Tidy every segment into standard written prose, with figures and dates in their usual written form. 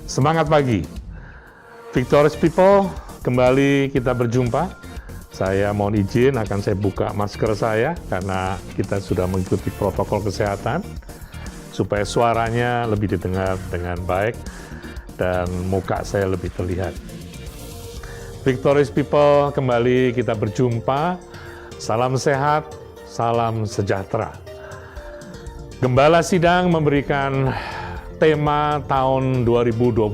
Semangat pagi, Victorious People, kembali kita berjumpa. Saya mohon izin akan saya buka masker saya karena kita sudah mengikuti protokol kesehatan supaya suaranya lebih didengar dengan baik dan muka saya lebih terlihat. Victorious People, kembali kita berjumpa. Salam sehat, salam sejahtera. Gembala Sidang memberikan tema tahun 2022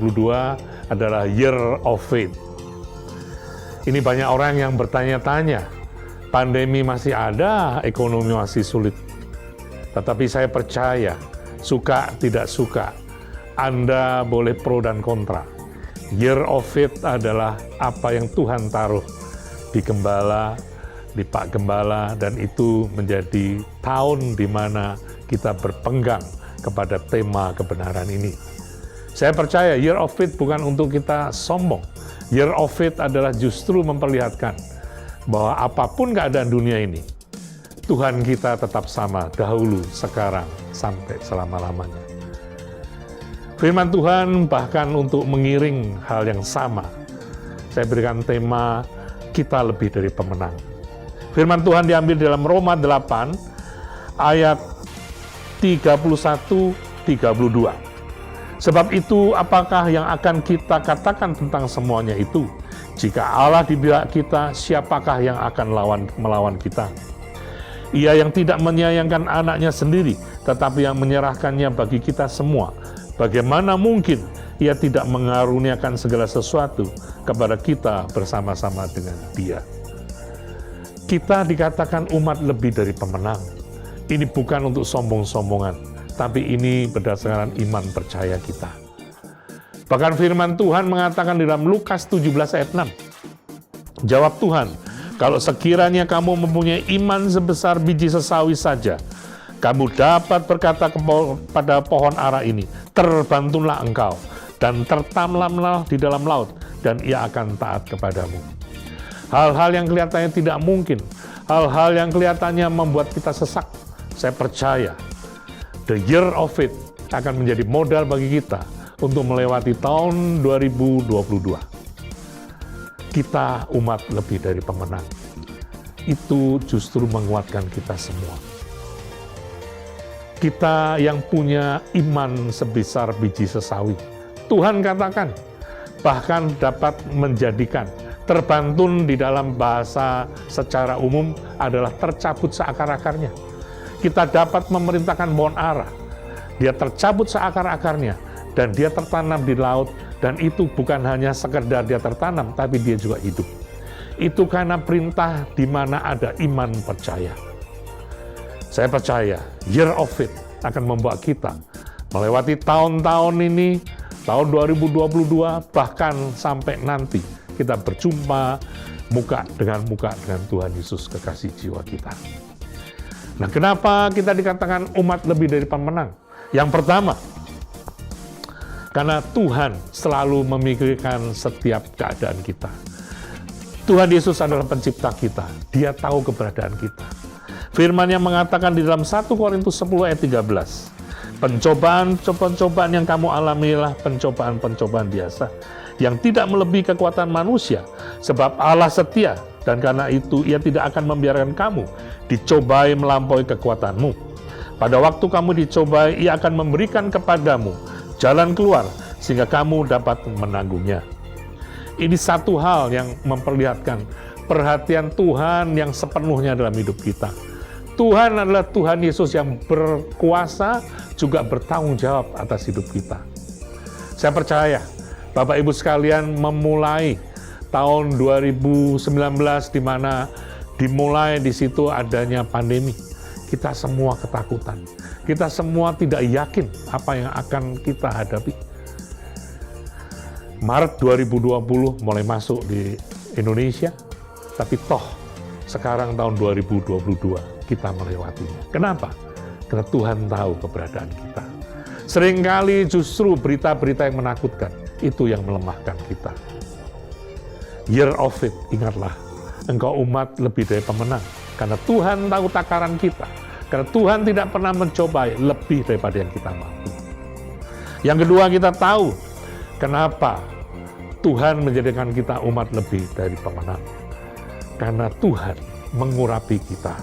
adalah Year of Faith. Ini banyak orang yang bertanya-tanya, pandemi masih ada, ekonomi masih sulit. Tetapi saya percaya, suka tidak suka, Anda boleh pro dan kontra. Year of Faith adalah apa yang Tuhan taruh di Gembala, di Pak Gembala, dan itu menjadi tahun di mana kita berpegang kepada tema kebenaran ini. Saya percaya Year of Faith bukan untuk kita sombong. Year of Faith adalah justru memperlihatkan bahwa apapun keadaan dunia ini, Tuhan kita tetap sama dahulu, sekarang, sampai selama-lamanya. Firman Tuhan bahkan untuk mengiring hal yang sama, saya berikan tema kita lebih dari pemenang. Firman Tuhan diambil dalam Roma 8 ayat 31-32. Sebab itu, apakah yang akan kita katakan tentang semuanya itu? Jika Allah di pihak kita, siapakah yang akan melawan kita? Ia yang tidak menyayangkan anaknya sendiri, tetapi yang menyerahkannya bagi kita semua. Bagaimana mungkin ia tidak mengaruniakan segala sesuatu kepada kita bersama-sama dengan Dia? Kita dikatakan umat lebih dari pemenang. Ini bukan untuk sombong-sombongan, tapi ini berdasarkan iman percaya kita. Bahkan firman Tuhan mengatakan di dalam Lukas 17 ayat 6, jawab Tuhan, kalau sekiranya kamu mempunyai iman sebesar biji sesawi saja, kamu dapat berkata kepada pohon ara ini, terbantulah engkau, dan tertanamlah di dalam laut, dan ia akan taat kepadamu. Hal-hal yang kelihatannya tidak mungkin, hal-hal yang kelihatannya membuat kita sesak, saya percaya The Year of Faith akan menjadi modal bagi kita untuk melewati tahun 2022. Kita umat lebih dari pemenang. Itu justru menguatkan kita semua. Kita yang punya iman sebesar biji sesawi. Tuhan katakan, bahkan dapat menjadikan, terbantun di dalam bahasa secara umum adalah tercabut seakar-akarnya. Kita dapat memerintahkan pohon ara. Dia tercabut seakar-akarnya dan dia tertanam di laut, dan itu bukan hanya sekedar dia tertanam, tapi dia juga hidup. Itu karena perintah di mana ada iman percaya. Saya percaya Year of Faith akan membawa kita melewati tahun-tahun ini, tahun 2022, bahkan sampai nanti kita berjumpa muka dengan Tuhan Yesus kekasih jiwa kita. Nah, kenapa kita dikatakan umat lebih dari pemenang? Yang pertama, karena Tuhan selalu memikirkan setiap keadaan kita. Tuhan Yesus adalah pencipta kita. Dia tahu keberadaan kita. Firman-Nya mengatakan di dalam 1 Korintus 10 ayat 13, pencobaan yang kamu alamilah pencobaan-pencobaan biasa, yang tidak melebihi kekuatan manusia, sebab Allah setia, dan karena itu Ia tidak akan membiarkan kamu dicobai melampaui kekuatanmu. Pada waktu kamu dicobai, Ia akan memberikan kepadamu jalan keluar, sehingga kamu dapat menanggungnya. Ini satu hal yang memperlihatkan perhatian Tuhan yang sepenuhnya dalam hidup kita. Tuhan adalah Tuhan Yesus yang berkuasa, juga bertanggung jawab atas hidup kita. Saya percaya, Bapak Ibu sekalian, memulai tahun 2019 di mana dimulai di situ adanya pandemi. Kita semua ketakutan. Kita semua tidak yakin apa yang akan kita hadapi. Maret 2020 mulai masuk di Indonesia, tapi toh sekarang tahun 2022 kita melewatinya. Kenapa? Karena Tuhan tahu keberadaan kita. Seringkali justru berita-berita yang menakutkan itu yang melemahkan kita. Year of Faith, ingatlah, engkau umat lebih dari pemenang. Karena Tuhan tahu takaran kita. Karena Tuhan tidak pernah mencobai lebih daripada yang kita mampu. Yang kedua, kita tahu Kenapa Tuhan menjadikan kita umat lebih dari pemenang? Karena Tuhan mengurapi kita.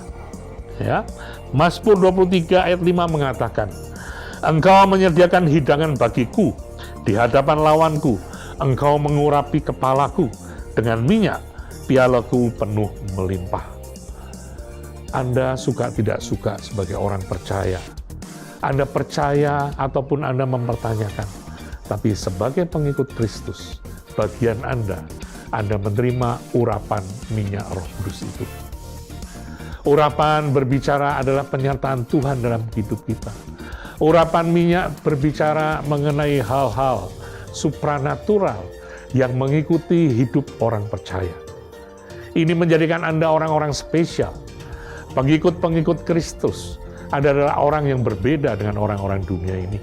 Ya, Mazmur 23 ayat 5 mengatakan, Engkau menyediakan hidangan bagiku di hadapan lawanku, Engkau mengurapi kepalaku dengan minyak, pialaku penuh melimpah. Anda suka tidak suka sebagai orang percaya, Anda percaya ataupun Anda mempertanyakan, tapi sebagai pengikut Kristus, bagian Anda menerima urapan minyak Roh Kudus itu. Urapan berbicara adalah penyertaan Tuhan dalam hidup kita. Urapan minyak berbicara mengenai hal-hal supranatural yang mengikuti hidup orang percaya. Ini menjadikan Anda orang-orang spesial. Pengikut-pengikut Kristus adalah orang yang berbeda dengan orang-orang dunia ini.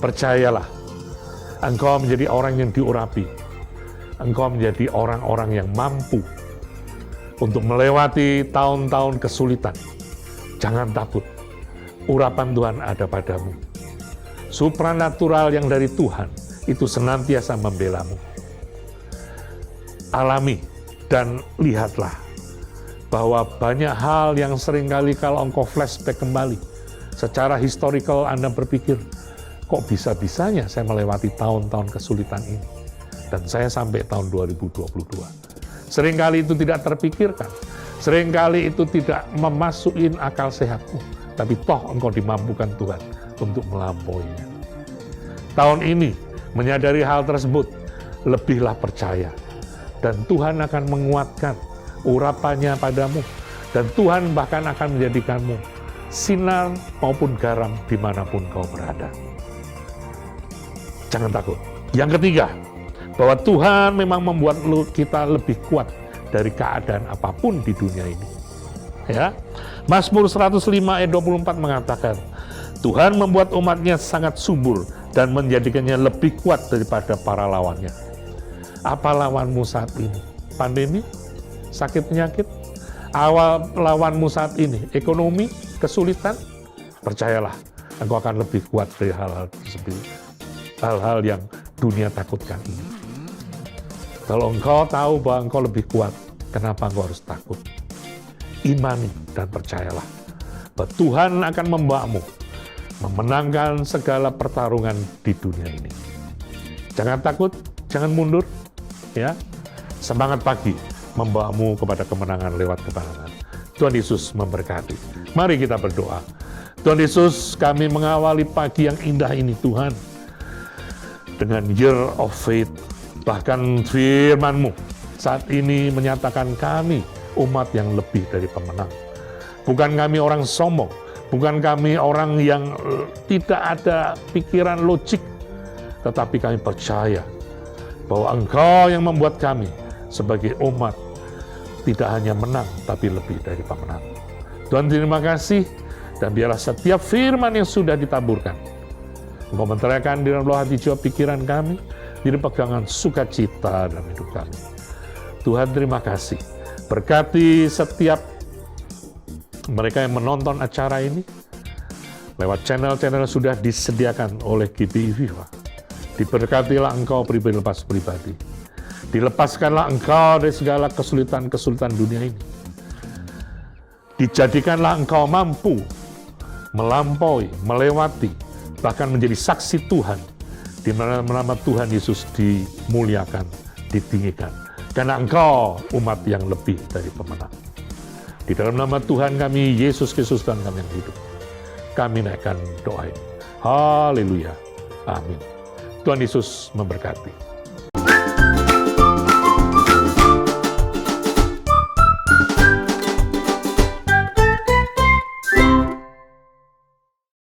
Percayalah, engkau menjadi orang yang diurapi. Engkau menjadi orang-orang yang mampu untuk melewati tahun-tahun kesulitan. Jangan takut, urapan Tuhan ada padamu. Supranatural yang dari Tuhan itu senantiasa membelamu. Alami dan lihatlah bahwa banyak hal yang seringkali kalau engkau flashback kembali, secara historical Anda berpikir, kok bisa-bisanya saya melewati tahun-tahun kesulitan ini, dan saya sampai tahun 2022. Seringkali itu tidak terpikirkan, seringkali itu tidak memasukin akal sehatmu, tapi toh engkau dimampukan Tuhan untuk melampauinya. Tahun ini, menyadari hal tersebut, lebihlah percaya, dan Tuhan akan menguatkan urapannya padamu, dan Tuhan bahkan akan menjadikanmu sinar maupun garam dimanapun kau berada. Jangan takut. Yang ketiga, bahwa Tuhan memang membuat kita lebih kuat dari keadaan apapun di dunia ini. Ya, Mazmur 105 ayat 24 mengatakan, Tuhan membuat umatnya sangat subur dan menjadikannya lebih kuat daripada para lawannya. Apa lawanmu saat ini? Pandemi? Sakit penyakit? Lawanmu saat ini? Ekonomi? Kesulitan? Percayalah, engkau akan lebih kuat dari hal-hal tersebut. Hal-hal yang dunia takutkan ini. Kalau engkau tahu bahwa engkau lebih kuat, kenapa engkau harus takut? Imani dan percayalah bahwa Tuhan akan membawamu memenangkan segala pertarungan di dunia ini. Jangan takut, jangan mundur, ya. Semangat pagi membawamu kepada kemenangan lewat kemenangan. Tuhan Yesus memberkati. Mari kita berdoa. Tuhan Yesus, kami mengawali pagi yang indah ini Tuhan, dengan year of faith. Bahkan firman-Mu saat ini menyatakan kami umat yang lebih dari pemenang. Bukan kami orang sombong, bukan kami orang yang tidak ada pikiran logik, tetapi kami percaya bahwa Engkau yang membuat kami sebagai umat tidak hanya menang, tapi lebih dari pemenang. Tuhan, terima kasih, dan biarlah setiap firman yang sudah ditaburkan, Engkau menteraikan di dalam hati jiwa pikiran kami, di pegangan sukacita dalam hidup kami. Tuhan, terima kasih. Berkati setiap mereka yang menonton acara ini, lewat channel-channel sudah disediakan oleh GBI Viva. Diberkatilah Engkau pribadi lepas pribadi. Dilepaskanlah Engkau dari segala kesulitan-kesulitan dunia ini. Dijadikanlah Engkau mampu melampaui, melewati, bahkan menjadi saksi Tuhan, di mana nama Tuhan Yesus dimuliakan, ditinggikan. Karena Engkau umat yang lebih dari pemenang. Di dalam nama Tuhan kami, Yesus Kristus, dan kami yang hidup, kami naikkan doa ini. Haleluya. Amin. Tuhan Yesus memberkati.